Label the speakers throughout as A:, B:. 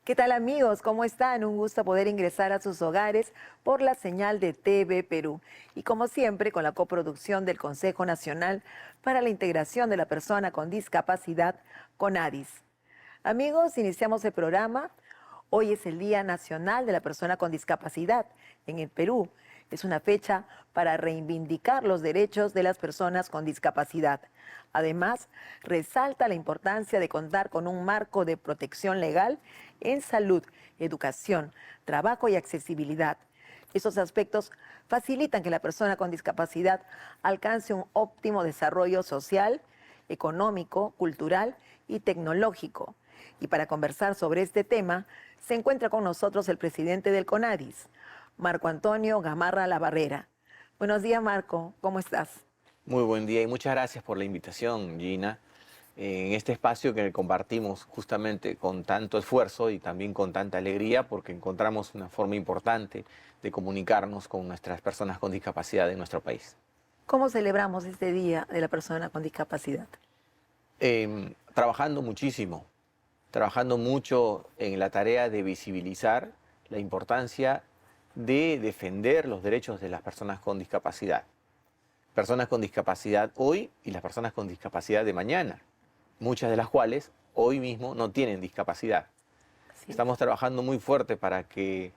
A: ¿Qué tal amigos? ¿Cómo están? Un gusto poder ingresar a sus hogares por la señal de TV Perú. Y como siempre, con la coproducción del Consejo Nacional para la Integración de la Persona con Discapacidad, CONADIS. Amigos, iniciamos el programa. Hoy es el Día Nacional de la Persona con Discapacidad en el Perú. Es una fecha para reivindicar los derechos de las personas con discapacidad. Además, resalta la importancia de contar con un marco de protección legal en salud, educación, trabajo y accesibilidad. Esos aspectos facilitan que la persona con discapacidad alcance un óptimo desarrollo social, económico, cultural y tecnológico. Y para conversar sobre este tema, se encuentra con nosotros el presidente del CONADIS, Marco Antonio Gamarra Labarrera. Buenos días, Marco. ¿Cómo estás?
B: Muy buen día y muchas gracias por la invitación, Gina, en este espacio que compartimos justamente con tanto esfuerzo y también con tanta alegría porque encontramos una forma importante de comunicarnos con nuestras personas con discapacidad en nuestro país.
A: ¿Cómo celebramos este Día de la Persona con Discapacidad?
B: Trabajando mucho en la tarea de visibilizar la importancia de defender los derechos de las personas con discapacidad. Personas con discapacidad hoy y las personas con discapacidad de mañana, muchas de las cuales hoy mismo no tienen discapacidad.
A: Sí.
B: Estamos trabajando muy fuerte para que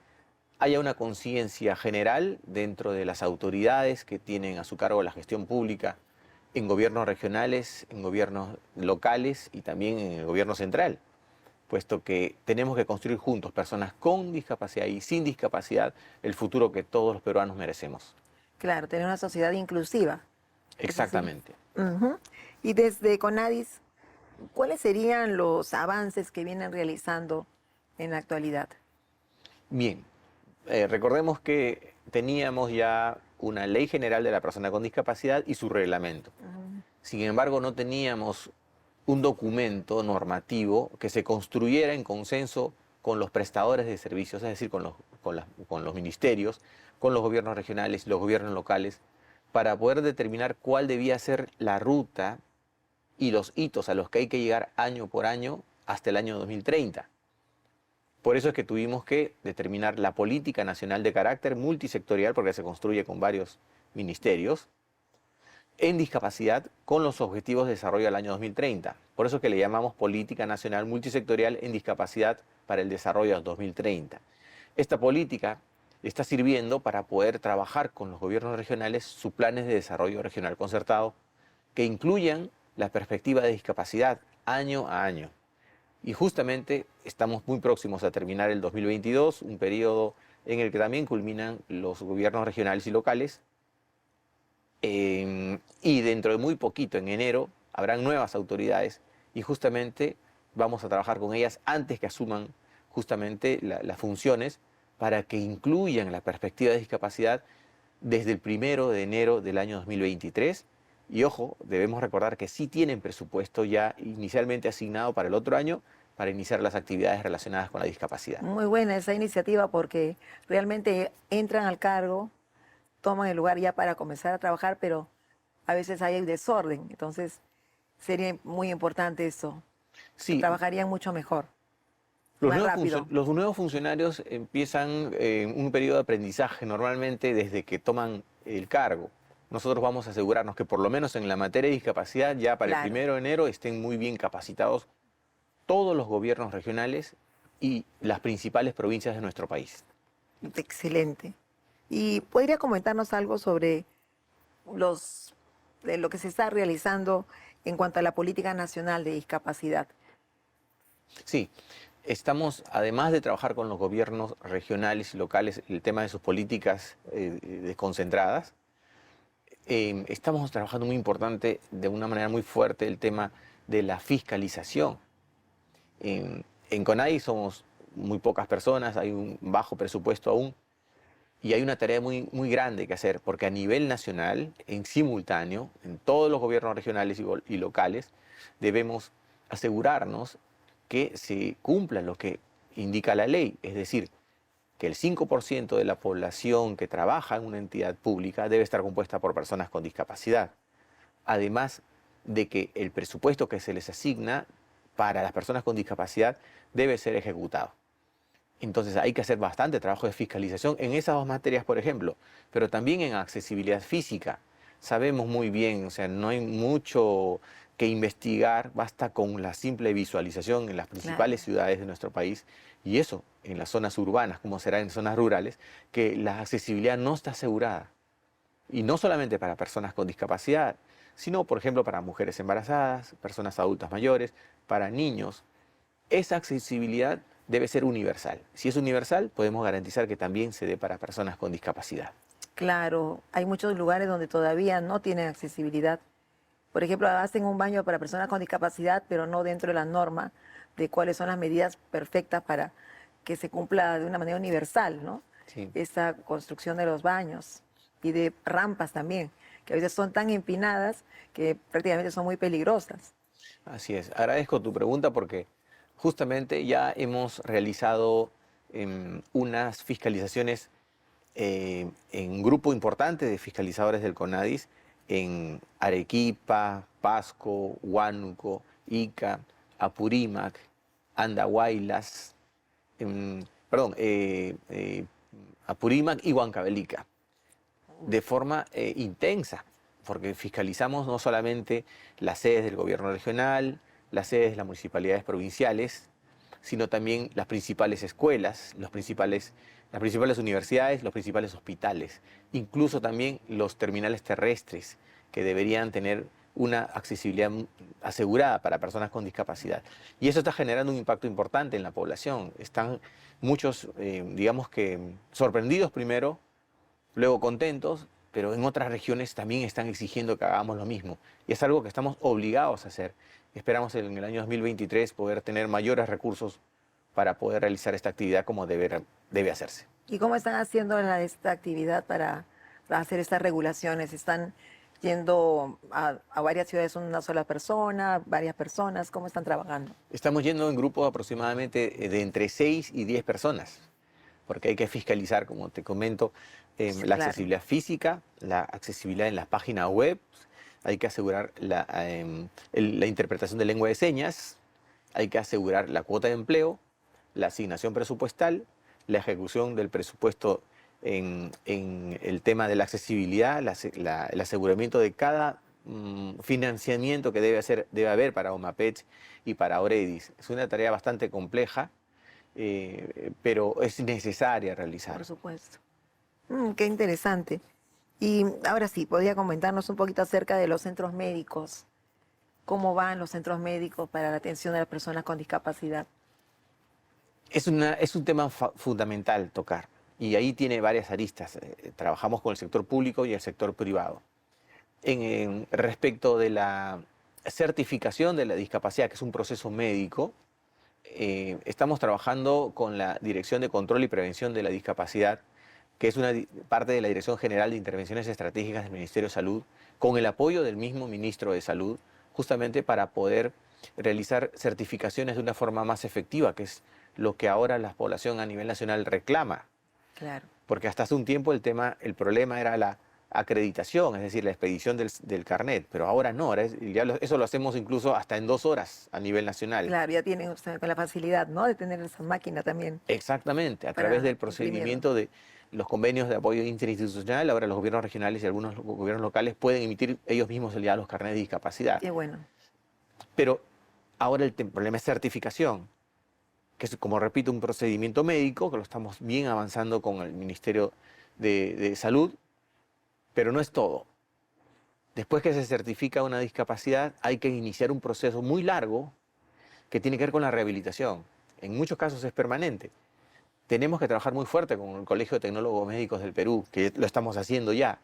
B: haya una conciencia general dentro de las autoridades que tienen a su cargo la gestión pública, en gobiernos regionales, en gobiernos locales y también en el gobierno central, puesto que tenemos que construir juntos, personas con discapacidad y sin discapacidad, el futuro que todos los peruanos merecemos.
A: Claro, tener una sociedad inclusiva. ¿Es así?
B: Exactamente.
A: Ujú. Y desde CONADIS, ¿cuáles serían los avances que vienen realizando en la actualidad?
B: Bien, recordemos que teníamos ya una ley general de la persona con discapacidad y su reglamento. Sin embargo, no teníamos un documento normativo que se construyera en consenso con los prestadores de servicios, es decir, con los ministerios, con los gobiernos regionales y los gobiernos locales, para poder determinar cuál debía ser la ruta y los hitos a los que hay que llegar año por año hasta el año 2030. Por eso es que tuvimos que determinar la política nacional de carácter multisectorial, porque se construye con varios ministerios, en discapacidad con los objetivos de desarrollo al año 2030. Por eso es que le llamamos Política Nacional Multisectorial en Discapacidad para el Desarrollo al 2030. Esta política está sirviendo para poder trabajar con los gobiernos regionales sus planes de desarrollo regional concertado que incluyan la perspectiva de discapacidad año a año. Y justamente estamos muy próximos a terminar el 2022, un periodo en el que también culminan los gobiernos regionales y locales. Y dentro de muy poquito, en enero, habrán nuevas autoridades y justamente vamos a trabajar con ellas antes que asuman justamente las funciones para que incluyan la perspectiva de discapacidad desde el 1 de enero del año 2023. Y ojo, debemos recordar que sí tienen presupuesto ya inicialmente asignado para el otro año para iniciar las actividades relacionadas con la discapacidad.
A: Muy buena esa iniciativa porque realmente entran al cargo, toman el lugar ya para comenzar a trabajar, pero a veces hay desorden. Entonces, sería muy importante eso.
B: Sí,
A: Trabajarían mucho mejor, más rápido.
B: los nuevos funcionarios empiezan un periodo de aprendizaje normalmente desde que toman el cargo. Nosotros vamos a asegurarnos que por lo menos en la materia de discapacidad ya para el
A: Claro,
B: 1 de enero estén muy bien capacitados todos los gobiernos regionales y las principales provincias de nuestro país.
A: excelente. ¿Y podría comentarnos algo sobre de lo que se está realizando en cuanto a la política nacional de discapacidad?
B: Sí, estamos, además de trabajar con los gobiernos regionales y locales, el tema de sus políticas desconcentradas, estamos trabajando muy importante, de una manera muy fuerte, el tema de la fiscalización. En CONADI somos muy pocas personas, hay un bajo presupuesto aún, y hay una tarea muy grande que hacer, porque a nivel nacional, en simultáneo, en todos los gobiernos regionales y locales, debemos asegurarnos que se cumpla lo que indica la ley, es decir, que el 5% de la población que trabaja en una entidad pública debe estar compuesta por personas con discapacidad. Además de que el presupuesto que se les asigna para las personas con discapacidad debe ser ejecutado. Entonces hay que hacer bastante trabajo de fiscalización en esas dos materias, por ejemplo, pero también en accesibilidad física. Sabemos muy bien, o sea, no hay mucho que investigar, basta con la simple visualización en las
A: Claro.
B: principales ciudades de nuestro país y eso en las zonas urbanas, como será en zonas rurales, que la accesibilidad no está asegurada. Y no solamente para personas con discapacidad, sino, por ejemplo, para mujeres embarazadas, personas adultas mayores, para niños. Esa accesibilidad debe ser universal. Si es universal, podemos garantizar que también se dé para personas con discapacidad.
A: Claro, hay muchos lugares donde todavía no tienen accesibilidad. Por ejemplo, hacen un baño para personas con discapacidad, pero no dentro de la norma de cuáles son las medidas perfectas para que se cumpla de una manera universal, ¿no?
B: Sí,
A: Esa construcción de los baños y de rampas también, que a veces son tan empinadas que prácticamente son muy peligrosas.
B: así es. Agradezco tu pregunta porque justamente ya hemos realizado unas fiscalizaciones en un grupo importante de fiscalizadores del CONADIS en Arequipa, Pasco, Huánuco, Ica, Apurímac, Andahuaylas, perdón, Apurímac y Huancavelica, de forma intensa, porque fiscalizamos no solamente las sedes del gobierno regional, las sedes de las municipalidades provinciales, sino también las principales escuelas, las principales universidades, los principales hospitales, incluso también los terminales terrestres, que deberían tener una accesibilidad asegurada para personas con discapacidad. Y eso está generando un impacto importante en la población. Están muchos, digamos que, sorprendidos primero, luego contentos, pero en otras regiones también están exigiendo que hagamos lo mismo. Y es algo que estamos obligados a hacer. Esperamos en el año 2023 poder tener mayores recursos para poder realizar esta actividad como debe hacerse.
A: ¿Y cómo están haciendo esta actividad para hacer estas regulaciones? ¿Están yendo a varias ciudades una sola persona, varias personas? ¿Cómo están trabajando?
B: Estamos yendo en grupos aproximadamente de entre 6 y 10 personas, porque hay que fiscalizar, como te comento, la
A: Claro.
B: accesibilidad física, la accesibilidad en las páginas web, hay que asegurar la interpretación de lengua de señas, hay que asegurar la cuota de empleo, la asignación presupuestal, la ejecución del presupuesto en el tema de la accesibilidad, el aseguramiento de cada financiamiento que debe haber para OMAPECH y para OREDIS. Es una tarea bastante compleja, pero es necesaria
A: Por
B: realizar.
A: supuesto. Qué interesante. Y ahora sí, podría comentarnos un poquito acerca de los centros médicos. ¿Cómo van los centros médicos para la atención de las personas con discapacidad?
B: Es un tema fundamental tocar y ahí tiene varias aristas. Trabajamos con el sector público y el sector privado. Respecto de la certificación de la discapacidad, que es un proceso médico, estamos trabajando con la Dirección de Control y Prevención de la Discapacidad, que es una parte de la Dirección General de Intervenciones Estratégicas del Ministerio de Salud, con el apoyo del mismo Ministro de Salud, justamente para poder realizar certificaciones de una forma más efectiva, que es lo que ahora la población a nivel nacional reclama.
A: Claro.
B: Porque hasta hace un tiempo el problema era la acreditación, es decir, la expedición del carnet, pero ahora no, eso lo hacemos incluso hasta en 2 horas a nivel nacional.
A: Claro, ya tienen ustedes con la facilidad, ¿no? De tener esa máquina también
B: Exactamente, a través
A: para
B: del
A: imprimirlo.
B: procedimiento de los convenios de apoyo interinstitucional, ahora los gobiernos regionales y algunos gobiernos locales pueden emitir ellos mismos ya los carnets de discapacidad.
A: Qué bueno.
B: Pero ahora el problema es certificación, que es, como repito, un procedimiento médico, que lo estamos bien avanzando con el Ministerio de Salud, pero no es todo. Después que se certifica una discapacidad, hay que iniciar un proceso muy largo que tiene que ver con la rehabilitación. En muchos casos es permanente. Tenemos que trabajar muy fuerte con el Colegio de Tecnólogos Médicos del Perú, que lo estamos haciendo ya.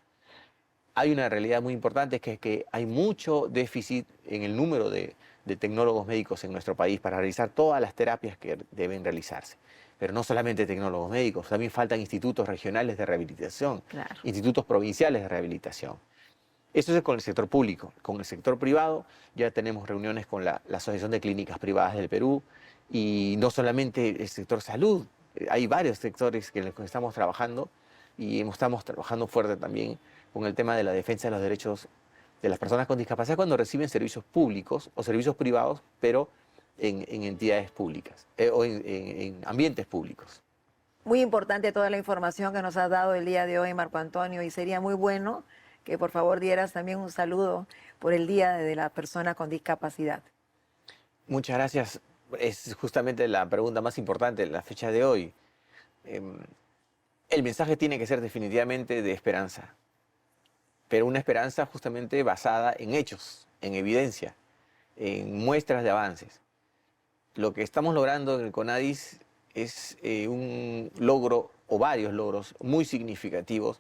B: Hay una realidad muy importante, que es que hay mucho déficit en el número de tecnólogos médicos en nuestro país para realizar todas las terapias que deben realizarse. Pero no solamente tecnólogos médicos, también faltan institutos regionales de rehabilitación,
A: Claro.
B: institutos provinciales de rehabilitación. Eso es con el sector público. Con el sector privado ya tenemos reuniones con la Asociación de Clínicas Privadas del Perú, y no solamente el sector salud, hay varios sectores en los que estamos trabajando y estamos trabajando fuerte también con el tema de la defensa de los derechos de las personas con discapacidad cuando reciben servicios públicos o servicios privados, pero en entidades públicas o en ambientes públicos.
A: Muy importante toda la información que nos has dado el día de hoy, Marco Antonio, y sería muy bueno que por favor dieras también un saludo por el Día de la Persona con Discapacidad.
B: Muchas gracias. Es justamente la pregunta más importante, la fecha de hoy. Em, el mensaje tiene que ser definitivamente de esperanza, pero una esperanza justamente basada en hechos, en evidencia, en muestras de avances. Lo que estamos logrando en el CONADIS es un logro o varios logros muy significativos,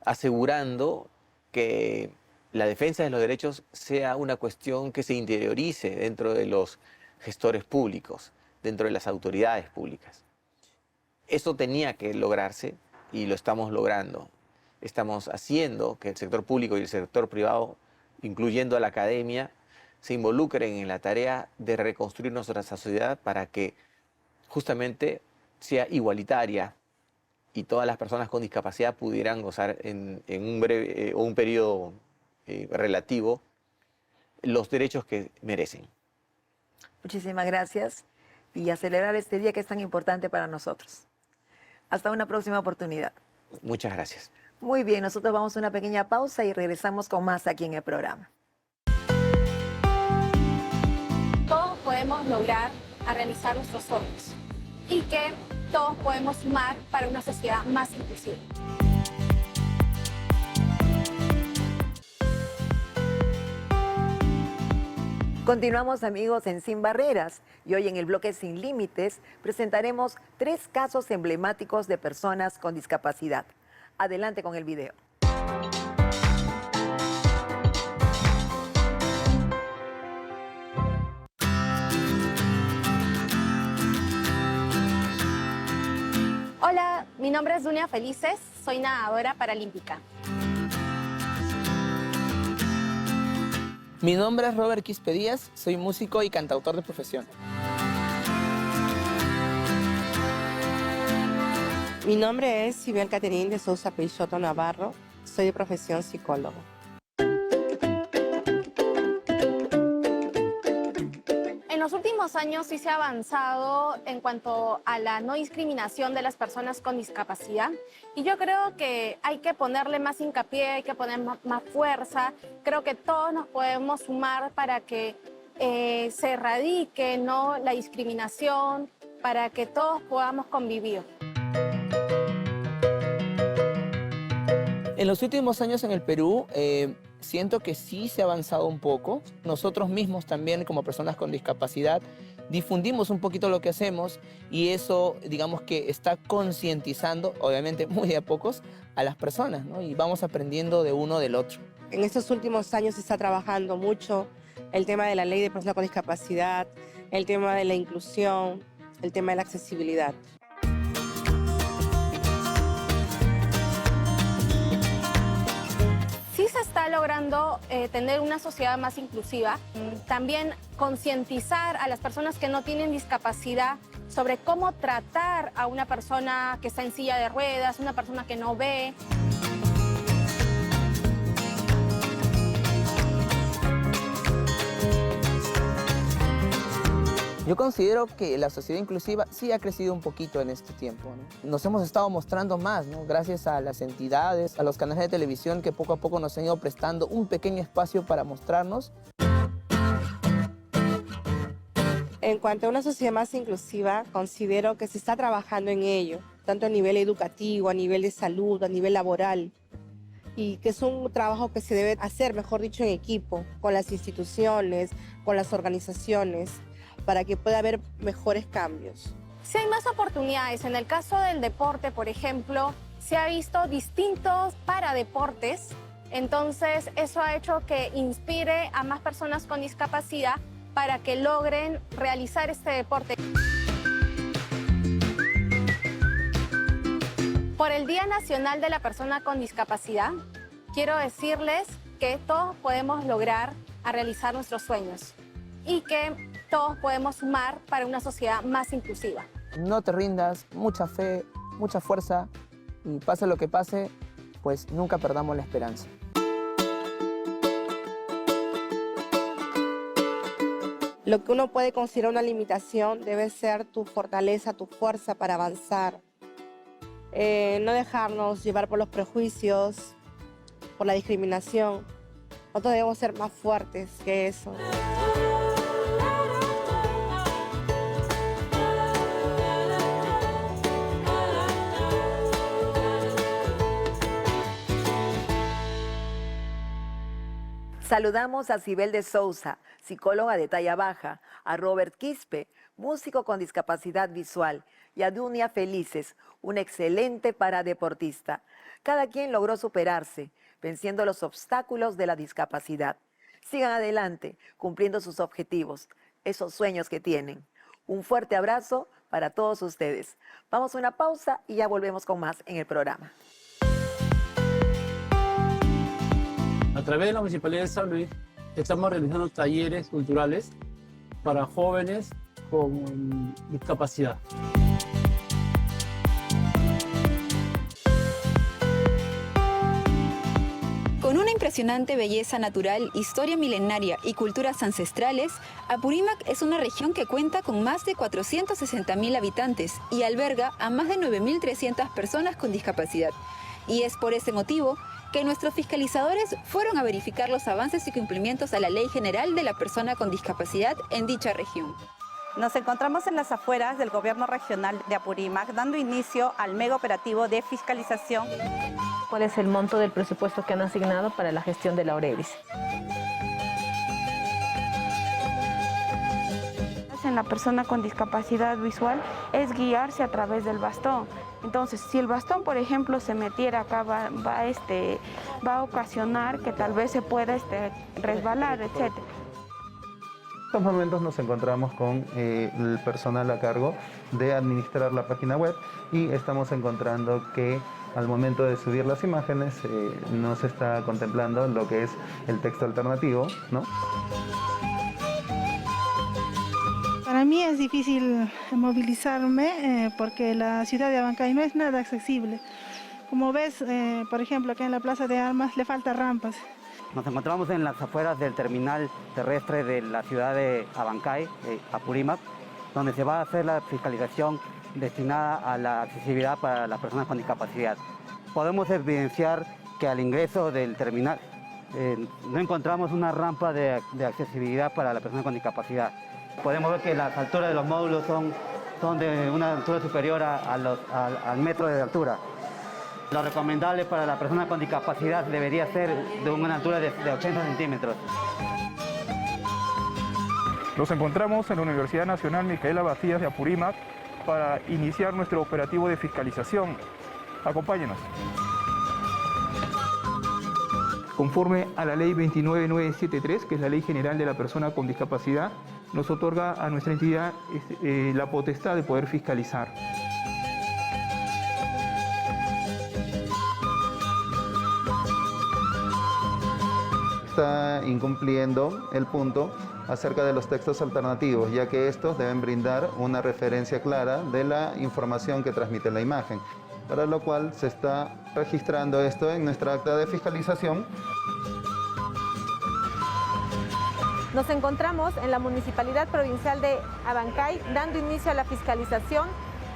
B: asegurando que la defensa de los derechos sea una cuestión que se interiorice dentro de los gestores públicos, dentro de las autoridades públicas. Eso tenía que lograrse y lo estamos logrando. Estamos haciendo que el sector público y el sector privado, incluyendo a la academia, se involucren en la tarea de reconstruir nuestra sociedad para que justamente sea igualitaria y todas las personas con discapacidad pudieran gozar en un breve o un periodo relativo los derechos que merecen.
A: Muchísimas gracias y a celebrar este día que es tan importante para nosotros. Hasta una próxima oportunidad.
B: Muchas gracias.
A: Muy bien, nosotros vamos a una pequeña pausa y regresamos con más aquí en el programa.
C: Todos podemos lograr a realizar nuestros sueños y que todos podemos sumar para una sociedad más inclusiva.
A: Continuamos, amigos, en Sin Barreras y hoy en el bloque Sin Límites presentaremos 3 casos emblemáticos de personas con discapacidad. Adelante con el video.
C: Hola, mi nombre es Dunia Felices, soy nadadora paralímpica.
D: Mi nombre es Robert Quispe Díaz, soy músico y cantautor de profesión.
E: Mi nombre es Sibel Caterín de Sousa Peixoto Navarro, soy de profesión psicólogo.
C: En los últimos años sí se ha avanzado en cuanto a la no discriminación de las personas con discapacidad y yo creo que hay que ponerle más hincapié, hay que poner más fuerza. Creo que todos nos podemos sumar para que se erradique, ¿no?, la discriminación, para que todos podamos convivir.
D: En los últimos años en el Perú, siento que sí se ha avanzado un poco. Nosotros mismos también, como personas con discapacidad, difundimos un poquito lo que hacemos y eso, digamos que está concientizando, obviamente muy de a pocos, a las personas, ¿no? Y vamos aprendiendo de uno del otro.
E: En estos últimos años se está trabajando mucho el tema de la ley de personas con discapacidad, el tema de la inclusión, el tema de la accesibilidad.
C: Sí se está logrando tener una sociedad más inclusiva, también concientizar a las personas que no tienen discapacidad sobre cómo tratar a una persona que está en silla de ruedas, una persona que no ve.
D: Yo considero que la sociedad inclusiva sí ha crecido un poquito en este tiempo, ¿no? Nos hemos estado mostrando más, ¿no?, gracias a las entidades, a los canales de televisión que poco a poco nos han ido prestando un pequeño espacio para mostrarnos.
E: En cuanto a una sociedad más inclusiva, considero que se está trabajando en ello, tanto a nivel educativo, a nivel de salud, a nivel laboral, y que es un trabajo que se debe hacer, mejor dicho, en equipo, con las instituciones, con las organizaciones, para que pueda haber mejores cambios.
C: Sí hay más oportunidades. En el caso del deporte, por ejemplo, se ha visto distintos paradeportes. Entonces, eso ha hecho que inspire a más personas con discapacidad para que logren realizar este deporte. Por el Día Nacional de la Persona con Discapacidad, quiero decirles que todos podemos lograr a realizar nuestros sueños y que todos podemos sumar para una sociedad más inclusiva.
D: No te rindas, mucha fe, mucha fuerza y pase lo que pase, pues nunca perdamos la esperanza.
E: Lo que uno puede considerar una limitación debe ser tu fortaleza, tu fuerza para avanzar, no dejarnos llevar por los prejuicios, por la discriminación. Nosotros debemos ser más fuertes que eso.
A: Saludamos a Cibel de Souza, psicóloga de talla baja, a Robert Quispe, músico con discapacidad visual, y a Dunia Felices, un excelente paradeportista. Cada quien logró superarse, venciendo los obstáculos de la discapacidad. Sigan adelante, cumpliendo sus objetivos, esos sueños que tienen. Un fuerte abrazo para todos ustedes. Vamos a una pausa y ya volvemos con más en el programa.
F: A través de la Municipalidad de San Luis estamos realizando talleres culturales para jóvenes con discapacidad.
G: Con una impresionante belleza natural, historia milenaria y culturas ancestrales, Apurímac es una región que cuenta con más de 460.000 habitantes y alberga a más de 9.300 personas con discapacidad. Y es por ese motivo que nuestros fiscalizadores fueron a verificar los avances y cumplimientos a la Ley General de la Persona con Discapacidad en dicha región.
H: Nos encontramos en las afueras del Gobierno Regional de Apurímac, dando inicio al mega operativo de fiscalización.
I: ¿Cuál es el monto del presupuesto que han asignado para la gestión de la Orelis?
J: En la persona con discapacidad visual es guiarse a través del bastón. Entonces, si el bastón, por ejemplo, se metiera acá, va a ocasionar que tal vez se pueda resbalar, etc.
K: En estos momentos nos encontramos con el personal a cargo de administrar la página web y estamos encontrando que al momento de subir las imágenes no se está contemplando lo que es el texto alternativo, ¿no?
L: Para mí es difícil movilizarme porque la ciudad de Abancay no es nada accesible. Como ves, por ejemplo, acá en la Plaza de Armas le faltan rampas.
M: Nos encontramos en las afueras del terminal terrestre de la ciudad de Abancay, Apurímac, donde se va a hacer la fiscalización destinada a la accesibilidad para las personas con discapacidad. Podemos evidenciar que al ingreso del terminal no encontramos una rampa de accesibilidad para la persona con discapacidad. Podemos ver que las alturas de los módulos son de una altura superior al metro de altura. Lo recomendable para la persona con discapacidad debería ser de una altura de 80 centímetros.
N: Nos encontramos en la Universidad Nacional Micaela Bacías de Apurímac para iniciar nuestro operativo de fiscalización. Acompáñenos. Conforme a la Ley 29973, que es la Ley General de la Persona con Discapacidad, nos otorga a nuestra entidad la potestad de poder fiscalizar.
K: Está incumpliendo el punto acerca de los textos alternativos, ya que estos deben brindar una referencia clara de la información que transmite la imagen, para lo cual se está registrando esto en nuestra acta de fiscalización.
O: Nos encontramos en la Municipalidad Provincial de Abancay dando inicio a la fiscalización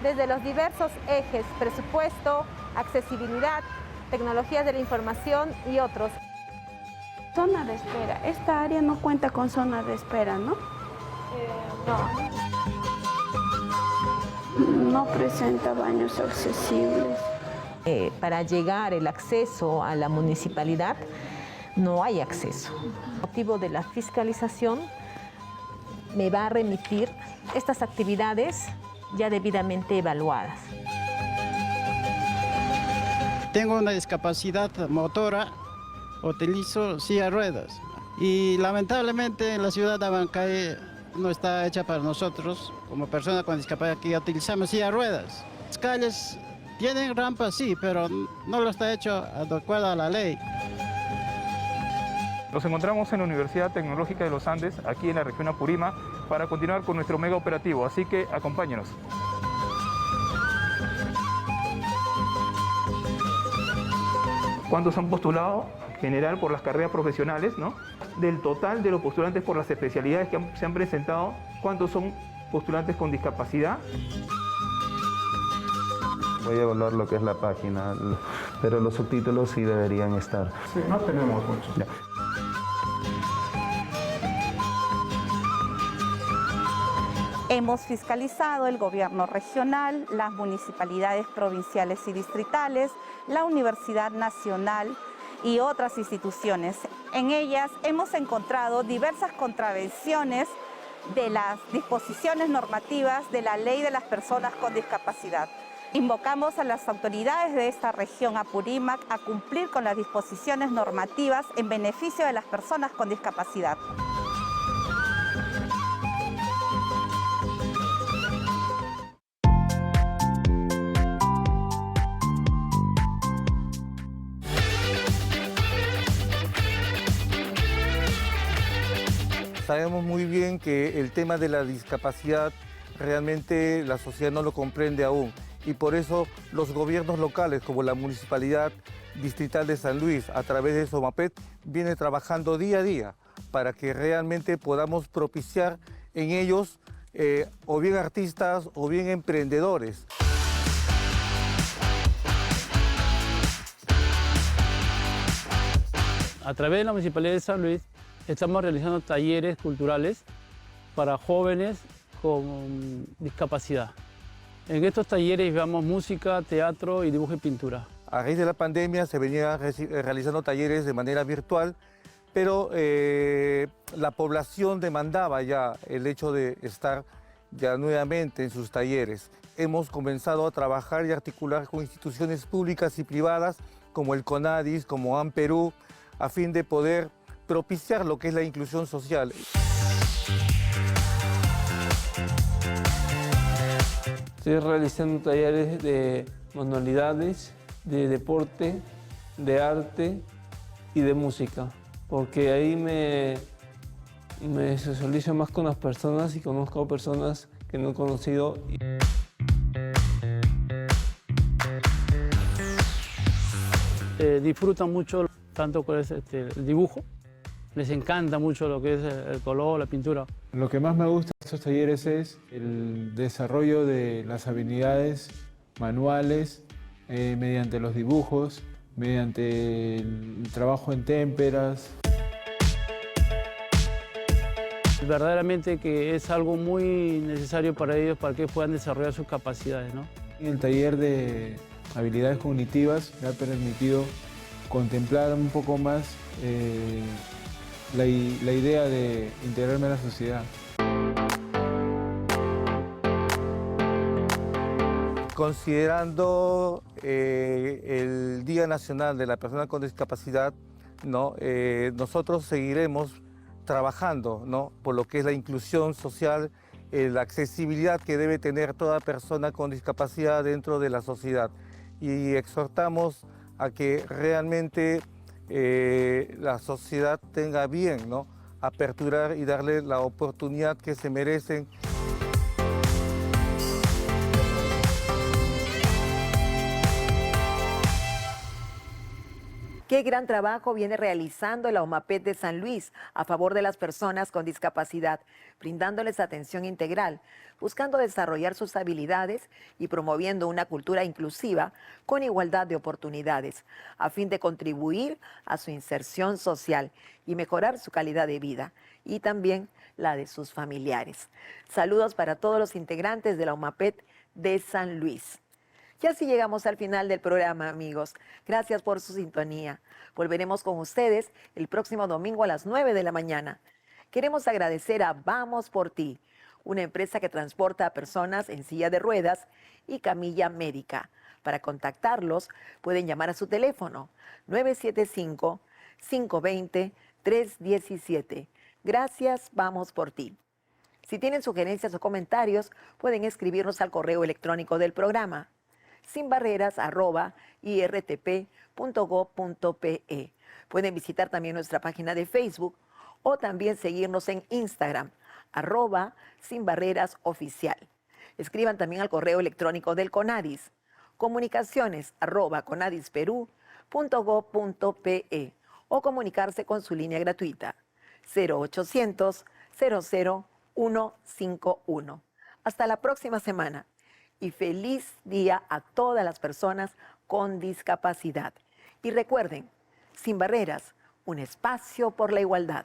O: desde los diversos ejes: presupuesto, accesibilidad, tecnologías de la información y otros.
J: Zona de espera. Esta área no cuenta con zona de espera, ¿no? No presenta baños accesibles.
I: Para llegar el acceso a la municipalidad no hay acceso. El motivo de la fiscalización me va a remitir estas actividades ya debidamente evaluadas.
P: Tengo una discapacidad motora, utilizo silla de ruedas y lamentablemente en la ciudad de Abancay no está hecha para nosotros como personas con discapacidad que utilizamos silla de ruedas. Las calles tienen rampas, sí, pero no lo está hecho de acuerdo a la ley.
N: Nos encontramos en la Universidad Tecnológica de los Andes, aquí en la región Apurímac, para continuar con nuestro mega operativo, así que acompáñenos. ¿Cuántos han postulado? General por las carreras profesionales, ¿no? Del total de los postulantes por las especialidades que se han presentado, ¿cuántos son postulantes con discapacidad?
K: Voy a evaluar lo que es la página, pero los subtítulos sí deberían estar.
N: Sí, no tenemos muchos.
K: Ya.
H: Hemos fiscalizado el gobierno regional, las municipalidades provinciales y distritales, la Universidad Nacional y otras instituciones. En ellas hemos encontrado diversas contravenciones de las disposiciones normativas de la Ley de las Personas con Discapacidad. Invocamos a las autoridades de esta región Apurímac a cumplir con las disposiciones normativas en beneficio de las personas con discapacidad.
Q: Sabemos muy bien que el tema de la discapacidad realmente la sociedad no lo comprende aún y por eso los gobiernos locales como la Municipalidad Distrital de San Luis a través de SOMAPET viene trabajando día a día para que realmente podamos propiciar en ellos o bien artistas o bien emprendedores.
F: A través de la Municipalidad de San Luis estamos realizando talleres culturales para jóvenes con discapacidad. En estos talleres llevamos música, teatro y dibujo y pintura.
Q: A raíz de la pandemia se venía realizando talleres de manera virtual, pero la población demandaba ya el hecho de estar ya nuevamente en sus talleres. Hemos comenzado a trabajar y articular con instituciones públicas y privadas como el CONADIS, como AMPerú, a fin de poder propiciar lo que es la inclusión social.
R: Estoy realizando talleres de manualidades, de deporte, de arte y de música, porque ahí me socializo más con las personas y conozco personas que no he conocido.
F: Disfrutan mucho tanto con el dibujo, les encanta mucho lo que es el color, la pintura.
S: Lo que más me gusta de estos talleres es el desarrollo de las habilidades manuales mediante los dibujos, mediante el trabajo en témperas.
F: Verdaderamente que es algo muy necesario para ellos para que puedan desarrollar sus capacidades, ¿no?
S: El taller de habilidades cognitivas me ha permitido contemplar un poco más la idea de integrarme a la sociedad.
Q: Considerando el Día Nacional de la Persona con Discapacidad, ¿no? Nosotros seguiremos trabajando, ¿no? Por lo que es la inclusión social, la accesibilidad que debe tener toda persona con discapacidad dentro de la sociedad. Y exhortamos a que realmente la sociedad tenga bien, ¿no? Aperturar y darle la oportunidad que se merecen.
A: Qué gran trabajo viene realizando la OMAPET de San Luis a favor de las personas con discapacidad, brindándoles atención integral, buscando desarrollar sus habilidades y promoviendo una cultura inclusiva con igualdad de oportunidades, a fin de contribuir a su inserción social y mejorar su calidad de vida y también la de sus familiares. Saludos para todos los integrantes de la OMAPET de San Luis. Y así llegamos al final del programa, amigos. Gracias por su sintonía. Volveremos con ustedes el próximo domingo a las 9 de la mañana. Queremos agradecer a Vamos por Ti, una empresa que transporta a personas en silla de ruedas y camilla médica. Para contactarlos, pueden llamar a su teléfono 975-520-317. Gracias, Vamos por Ti. Si tienen sugerencias o comentarios, pueden escribirnos al correo electrónico del programa sinbarreras@irtp.gov.pe. Pueden visitar también nuestra página de Facebook o también seguirnos en Instagram, @sinbarrerasoficial. Escriban también al correo electrónico del CONADIS, comunicaciones@conadisperú.gov.pe o comunicarse con su línea gratuita 0800 00151. Hasta la próxima semana. y feliz día a todas las personas con discapacidad. Y recuerden, sin barreras, un espacio por la igualdad.